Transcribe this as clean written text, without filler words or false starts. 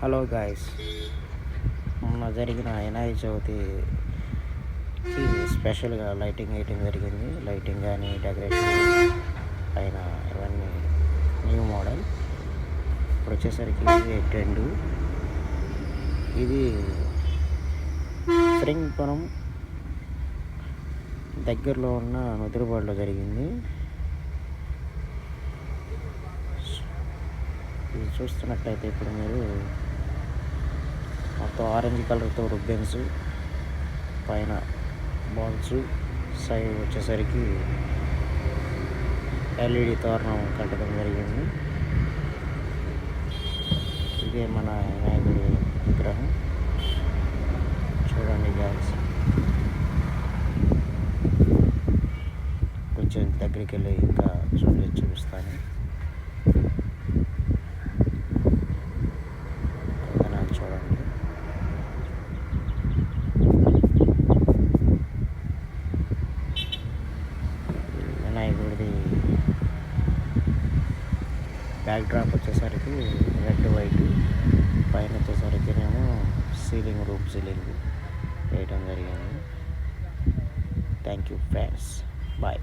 Hello guys, మొన్న జరిగిన వినాయక చవితికి స్పెషల్గా లైటింగ్ వేయటం జరిగింది. లైటింగ్ కానీ డెకరేషన్ పైన ఇవన్నీ న్యూ మోడల్. ఇప్పుడు వచ్చేసరికి ఇది ట్రెండు. ఇది శ్రీపురం దగ్గరలో ఉన్న నుదురుబాడులో జరిగింది. ఇది చూస్తున్నట్లయితే ఇప్పుడు మీరు మొత్తం ఆరెంజ్ కలర్తో రుబ్బెన్స్, పైన బాల్స్, సైడ్ వచ్చేసరికి ఎల్ఈడి తోరణం కట్టడం జరిగింది. ఇదే మన వినాయకుడి విగ్రహం. చూడండి గాయ్స్, కొంచెం దగ్గరికి వెళ్ళి ఇంకా చూపిస్తాను. చూడండి, వినాయకుడిది బ్యాక్ డ్రాప్ వచ్చేసరికి రెడ్ వైట్, పైన వచ్చేసరికి సీలింగ్, రూమ్ సీలింగ్ వేయడం జరిగింది. Thank you friends, bye.